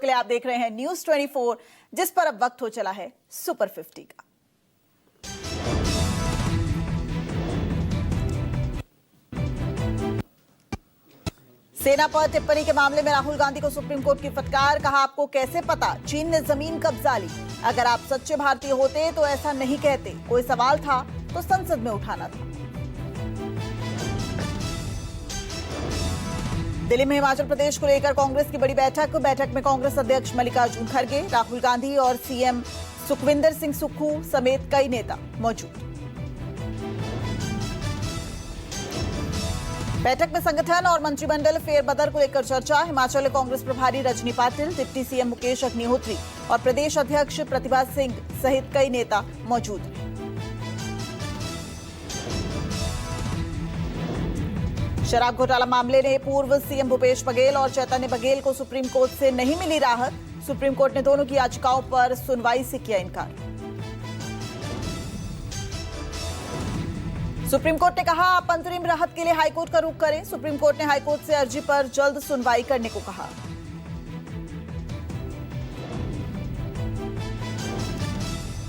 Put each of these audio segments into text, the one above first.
के लिए आप देख रहे हैं न्यूज 24, जिस पर अब वक्त हो चला है सुपर 50 का। सेना पर टिप्पणी के मामले में राहुल गांधी को सुप्रीम कोर्ट की फटकार। कहा, आपको कैसे पता चीन ने जमीन कब्जा ली? अगर आप सच्चे भारतीय होते तो ऐसा नहीं कहते। कोई सवाल था तो संसद में उठाना था। दिल्ली में हिमाचल प्रदेश को लेकर कांग्रेस की बड़ी बैठक में कांग्रेस अध्यक्ष मल्लिकार्जुन खड़गे, राहुल गांधी और सीएम सुखविंदर सिंह सुक्खू समेत कई नेता मौजूद। बैठक में संगठन और मंत्रिमंडल फेरबदल को लेकर चर्चा। हिमाचल कांग्रेस प्रभारी रजनी पाटिल, डिप्टी सीएम मुकेश अग्निहोत्री और प्रदेश अध्यक्ष प्रतिभा सिंह सहित कई नेता मौजूद। शराब घोटाला मामले में पूर्व सीएम भूपेश बघेल और चैतन्य बघेल को सुप्रीम कोर्ट से नहीं मिली राहत। सुप्रीम कोर्ट ने दोनों की याचिकाओं पर सुनवाई से किया इनकार। सुप्रीम कोर्ट ने कहा, आप अंतरिम राहत के लिए हाईकोर्ट का रुख करें। सुप्रीम कोर्ट ने हाईकोर्ट से अर्जी पर जल्द सुनवाई करने को कहा।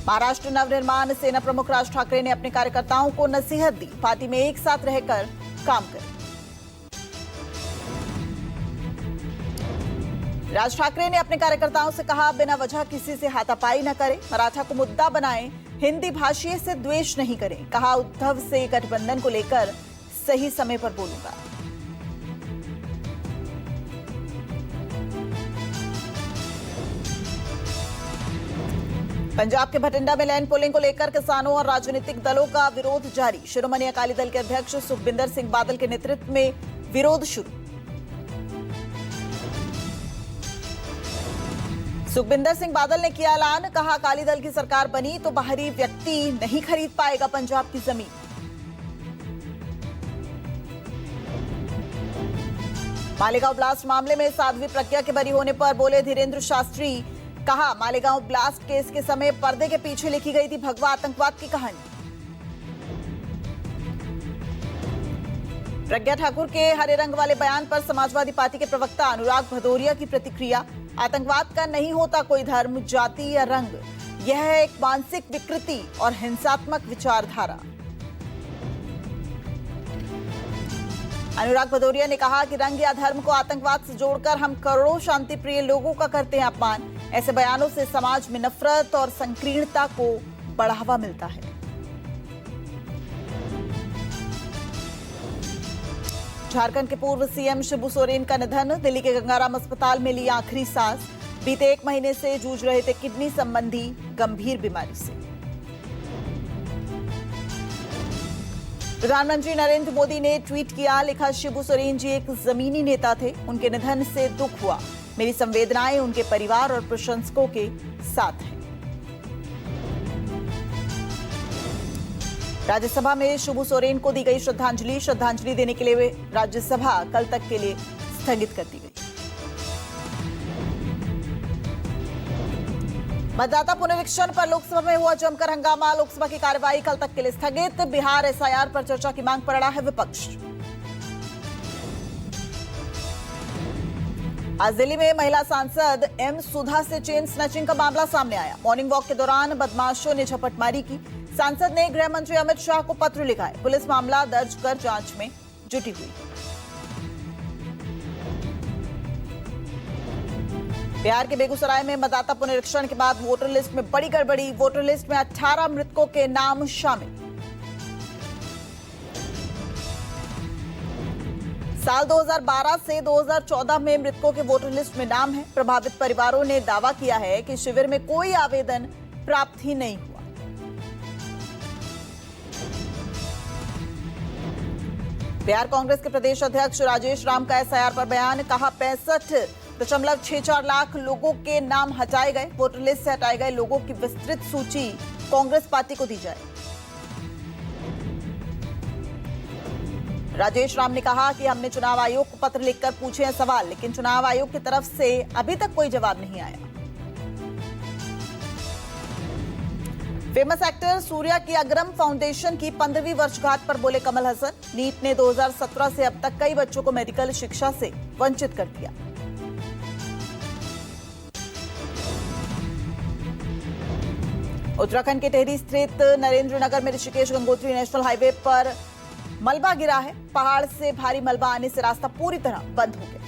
महाराष्ट्र नवनिर्माण सेना प्रमुख राज ठाकरे ने अपने कार्यकर्ताओं को नसीहत दी, पार्टी में एक साथ रहकर काम करें। राज ठाकरे ने अपने कार्यकर्ताओं से कहा, बिना वजह किसी से हाथापाई न करें, मराठा को मुद्दा बनाएं, हिंदी भाषी से द्वेष नहीं करें। कहा, उद्धव से गठबंधन को लेकर सही समय पर बोलूंगा। पंजाब के भटिंडा में लैंड पोलिंग को लेकर किसानों और राजनीतिक दलों का विरोध जारी। शिरोमणि अकाली दल के अध्यक्ष सुखविंदर सिंह बादल के नेतृत्व में विरोध शुरू। सुखविंदर सिंह बादल ने किया ऐलान। कहा, अकाली दल की सरकार बनी तो बाहरी व्यक्ति नहीं खरीद पाएगा पंजाब की जमीन। मालेगांव ब्लास्ट मामले में साध्वी प्रज्ञा के बरी होने पर बोले धीरेन्द्र शास्त्री। कहा, मालेगांव ब्लास्ट केस के समय पर्दे के पीछे लिखी गई थी भगवा आतंकवाद की कहानी। प्रज्ञा ठाकुर के हरे रंग वाले बयान पर समाजवादी पार्टी के प्रवक्ता अनुराग भदौरिया की प्रतिक्रिया। आतंकवाद का नहीं होता कोई धर्म, जाति या रंग, यह है एक मानसिक विकृति और हिंसात्मक विचारधारा। अनुराग भदौरिया ने कहा कि रंग या धर्म को आतंकवाद से जोड़कर हम करोड़ों शांति प्रिय लोगों का करते हैं अपमान। ऐसे बयानों से समाज में नफरत और संकीर्णता को बढ़ावा मिलता है। झारखंड के पूर्व सीएम शिबू सोरेन का निधन। दिल्ली के गंगाराम अस्पताल में ली आखिरी सांस। बीते 1 महीने से जूझ रहे थे किडनी संबंधी गंभीर बीमारी से। प्रधानमंत्री नरेंद्र मोदी ने ट्वीट किया, लिखा, शिबू सोरेन जी एक जमीनी नेता थे, उनके निधन से दुख हुआ। मेरी संवेदनाएं उनके परिवार और प्रशंसकों के साथ हैं। राज्यसभा में शिबू सोरेन को दी गई श्रद्धांजलि देने के लिए राज्यसभा कल तक के लिए स्थगित कर दी गई। मतदाता पुनरीक्षण पर लोकसभा में हुआ जमकर हंगामा। लोकसभा की कार्यवाही कल तक के लिए स्थगित। बिहार एसआईआर पर चर्चा की मांग पर अड़ा है विपक्ष। आज दिल्ली में महिला सांसद एम सुधा से चेन स्नैचिंग का मामला सामने आया। मॉर्निंग वॉक के दौरान बदमाशों ने झपटमारी की। सांसद ने गृह मंत्री अमित शाह को पत्र लिखा है। पुलिस मामला दर्ज कर जांच में जुटी हुई है। बिहार के बेगूसराय में मतदाता पुनरीक्षण के बाद वोटर लिस्ट में बड़ी गड़बड़ी। वोटर लिस्ट में 18 मृतकों के नाम शामिल। साल 2012 से 2014 में मृतकों के वोटर लिस्ट में नाम है। प्रभावित परिवारों ने दावा किया है कि शिविर में कोई आवेदन प्राप्त ही नहीं हुआ। बिहार कांग्रेस के प्रदेश अध्यक्ष राजेश राम का एसआईआर पर बयान। कहा, 65.64 लाख लोगों के नाम हटाए गए। वोटर लिस्ट से हटाए गए लोगों की विस्तृत सूची कांग्रेस पार्टी को दी जाए। राजेश राम ने कहा कि हमने चुनाव आयोग को पत्र लिखकर पूछे हैं सवाल, लेकिन चुनाव आयोग की तरफ से अभी तक कोई जवाब नहीं आया। फेमस एक्टर सूर्या की अग्रम फाउंडेशन की 15वीं वर्षगांठ पर बोले कमल हसन। नीट ने 2017 से अब तक कई बच्चों को मेडिकल शिक्षा से वंचित कर दिया। उत्तराखंड के टिहरी स्थित नरेंद्र नगर में ऋषिकेश गंगोत्री नेशनल हाईवे पर मलबा गिरा है। पहाड़ से भारी मलबा आने से रास्ता पूरी तरह बंद हो गया।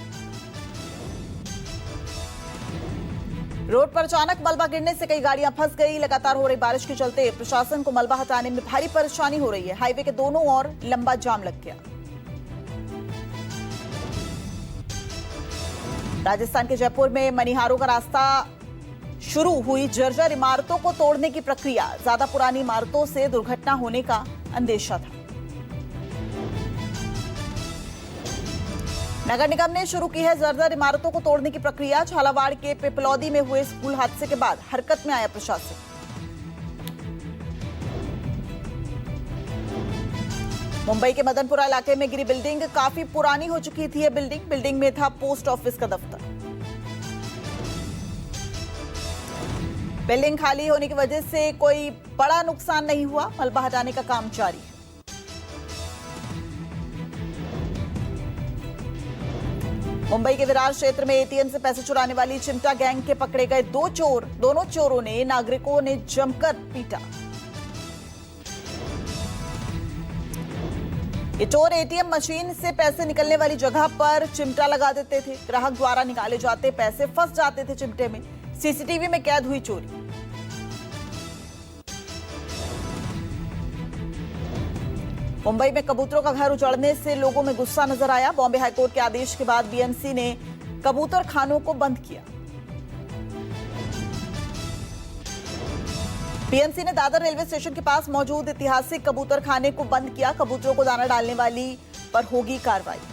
रोड पर अचानक मलबा गिरने से कई गाड़ियां फंस गई। लगातार हो रही बारिश के चलते प्रशासन को मलबा हटाने में भारी परेशानी हो रही है। हाईवे के दोनों ओर लंबा जाम लग गया। राजस्थान के जयपुर में मनिहारों का रास्ता शुरू हुई जर्जर इमारतों को तोड़ने की प्रक्रिया। ज्यादा पुरानी इमारतों से दुर्घटना होने का अंदेशा था। नगर निगम ने शुरू की है जर्जर इमारतों को तोड़ने की प्रक्रिया। झालावाड़ के पिपलौदी में हुए स्कूल हादसे के बाद हरकत में आया प्रशासन। मुंबई के मदनपुरा इलाके में गिरी बिल्डिंग काफी पुरानी हो चुकी थी। यह बिल्डिंग में था पोस्ट ऑफिस का दफ्तर। बिल्डिंग खाली होने की वजह से कोई बड़ा नुकसान नहीं हुआ। मलबा हटाने का काम जारी है। मुंबई के विरार क्षेत्र में एटीएम से पैसे चुराने वाली चिमटा गैंग के पकड़े गए दो चोर। दोनों चोरों ने नागरिकों ने जमकर पीटा। ये चोर एटीएम मशीन से पैसे निकलने वाली जगह पर चिमटा लगा देते थे। ग्राहक द्वारा निकाले जाते पैसे फंस जाते थे चिमटे में। सीसीटीवी में कैद हुई चोरी। मुंबई में कबूतरों का घर उजड़ने से लोगों में गुस्सा नजर आया। बॉम्बे हाईकोर्ट के आदेश के बाद बीएमसी ने कबूतर खानों को बंद किया। बीएमसी ने दादर रेलवे स्टेशन के पास मौजूद ऐतिहासिक कबूतर खाने को बंद किया। कबूतरों को दाना डालने वाली पर होगी कार्रवाई।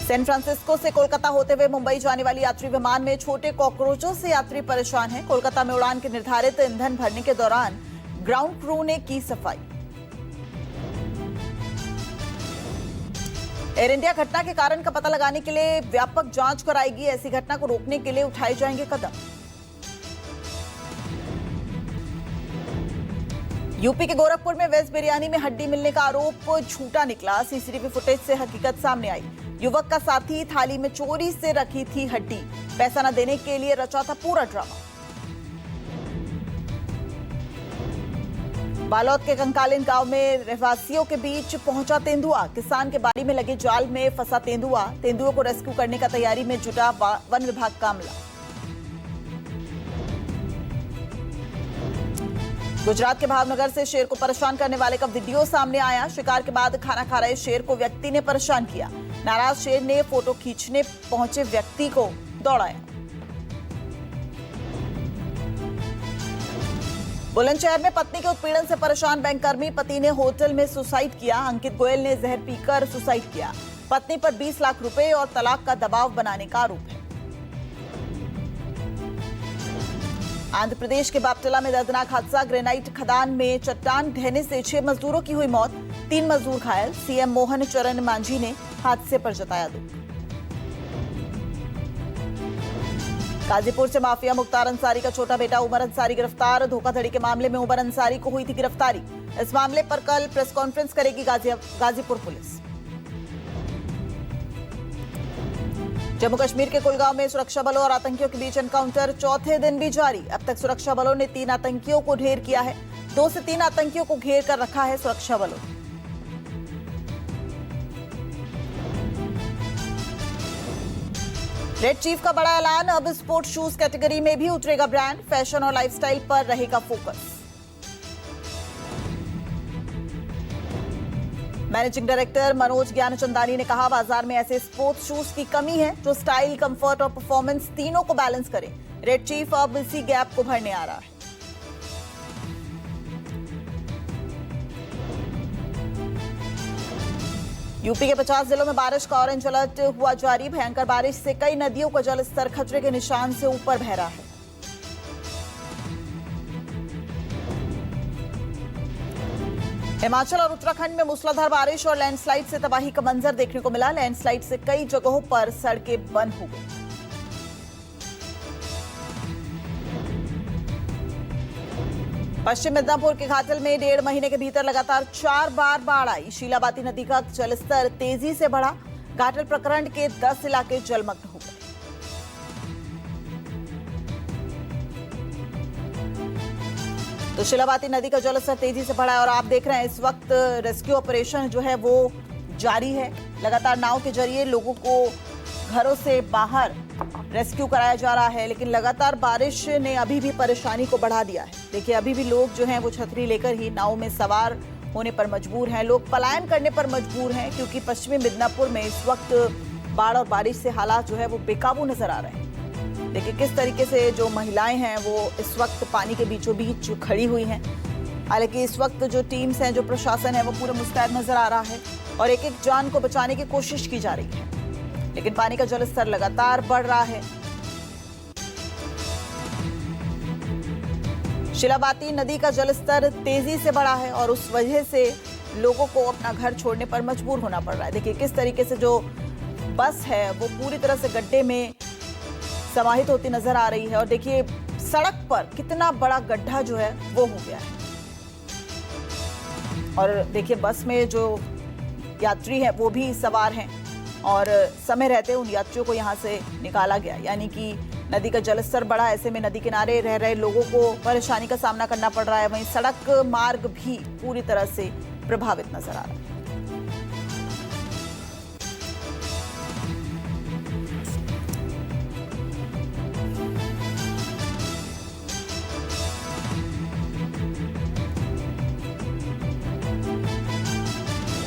सैन फ्रांसिस्को से कोलकाता होते हुए मुंबई जाने वाली यात्री विमान में छोटे कॉकरोचों से यात्री परेशान हैं। कोलकाता में उड़ान के निर्धारित ईंधन भरने के दौरान ग्राउंड क्रू ने की सफाई। एयर इंडिया घटना के कारण का पता लगाने के लिए व्यापक जांच कराएगी। ऐसी घटना को रोकने के लिए उठाए जाएंगे कदम। यूपी के गोरखपुर में वेज बिरयानी में हड्डी मिलने का आरोप झूठा निकला। सीसीटीवी फुटेज से हकीकत सामने आई। युवक का साथी थाली में चोरी से रखी थी हड्डी। पैसा न देने के लिए रचा था पूरा ड्रामा। बालोद के कंकालिन गांव में रहवासियों के बीच पहुंचा तेंदुआ। किसान के बाड़ी में लगे जाल में फंसा तेंदुआ। तेंदुओं को रेस्क्यू करने का तैयारी में जुटा वन विभाग का अमला। गुजरात के भावनगर से शेर को परेशान करने वाले का वीडियो सामने आया। शिकार के बाद खाना खा रहे शेर को व्यक्ति ने परेशान किया। नाराज शेर ने फोटो खींचने पहुंचे व्यक्ति को दौड़ाया। बुलंदशहर में पत्नी के उत्पीड़न से परेशान बैंककर्मी पति ने होटल में सुसाइड किया। अंकित गोयल ने जहर पीकर सुसाइड किया। पत्नी पर 20 लाख रुपए और तलाक का दबाव बनाने का आरोप है। आंध्र प्रदेश के बापटला में दर्दनाक हादसा। ग्रेनाइट खदान में चट्टान ढहने से 6 मजदूरों की हुई मौत। 3 मजदूर घायल। सीएम मोहन चरण मांझी ने हादसे पर जताया दुख। गाजीपुर से माफिया मुख्तार अंसारी का छोटा बेटा उमर अंसारी गिरफ्तार। धोखाधड़ी के मामले में उमर अंसारी को हुई थी गिरफ्तारी। इस मामले पर कल प्रेस कॉन्फ्रेंस करेगी गाजीपुर पुलिस। जम्मू कश्मीर के कुलगांव में सुरक्षा बलों और आतंकियों के बीच एनकाउंटर चौथे दिन भी जारी। अब तक सुरक्षा बलों ने 3 आतंकियों को ढेर किया है। 2 से 3 आतंकियों को घेर कर रखा है सुरक्षा बलों। रेड चीफ का बड़ा ऐलान। अब स्पोर्ट्स शूज कैटेगरी में भी उतरेगा ब्रांड। फैशन और लाइफस्टाइल पर रहेगा focus. Managing director Manoj Gyanchandani ने कहा, बाजार में ऐसे स्पोर्ट्स शूज की कमी है जो स्टाइल, कंफर्ट और परफॉर्मेंस तीनों को बैलेंस करें। रेड चीफ अब इसी गैप को भरने आ रहा है। यूपी के 50 जिलों में बारिश का ऑरेंज अलर्ट हुआ जारी। भयंकर बारिश से कई नदियों का जलस्तर खतरे के निशान से ऊपर बह रहा है। हिमाचल और उत्तराखंड में मूसलाधार बारिश और लैंडस्लाइड से तबाही का मंजर देखने को मिला। लैंडस्लाइड से कई जगहों पर सड़कें बंद हो गई। पश्चिम मिदनापुर के घाटल में 1.5 महीने के भीतर लगातार 4 बार बाढ़ आई। शीलावती नदी का जलस्तर तेजी से बढ़ा। घाटल प्रखंड के 10 इलाके जलमग्न हो गए। तो शिलावती नदी का जलस्तर तेजी से बढ़ा है और आप देख रहे हैं इस वक्त रेस्क्यू ऑपरेशन जो है वो जारी है। लगातार नाव के जरिए लोगों को घरों से बाहर रेस्क्यू कराया जा रहा है, लेकिन लगातार बारिश ने अभी भी परेशानी को बढ़ा दिया है। देखिए अभी भी लोग जो हैं वो छतरी लेकर ही नाव में सवार होने पर मजबूर हैं। लोग पलायन करने पर मजबूर हैं क्योंकि पश्चिमी मिदनापुर में इस वक्त बाढ़ और बारिश से हालात जो है वो बेकाबू नजर आ रहे हैं। देखिए किस तरीके से जो महिलाएं हैं वो इस वक्त पानी के बीचों बीच खड़ी हुई हैं। हालांकि इस वक्त जो टीम्स हैं, जो प्रशासन है वो पूरा मुस्तैद नजर आ रहा है और एक एक जान को बचाने की कोशिश की जा रही है, लेकिन पानी का जलस्तर लगातार बढ़ रहा है। शिलावती नदी का जलस्तर तेजी से बढ़ा है और उस वजह से लोगों को अपना घर छोड़ने पर मजबूर होना पड़ रहा है। देखिए किस तरीके से जो बस है वो पूरी तरह से गड्ढे में समाहित होती नजर आ रही है और देखिए सड़क पर कितना बड़ा गड्ढा जो है वो हो गया है। और देखिए बस में जो यात्री हैं वो भी सवार हैं और समय रहते उन यात्रियों को यहां से निकाला गया, यानी कि नदी का जलस्तर बढ़ा, ऐसे में नदी किनारे रह रहे लोगों को परेशानी का सामना करना पड़ रहा है। वहीं सड़क मार्ग भी पूरी तरह से प्रभावित नजर आ रहा है।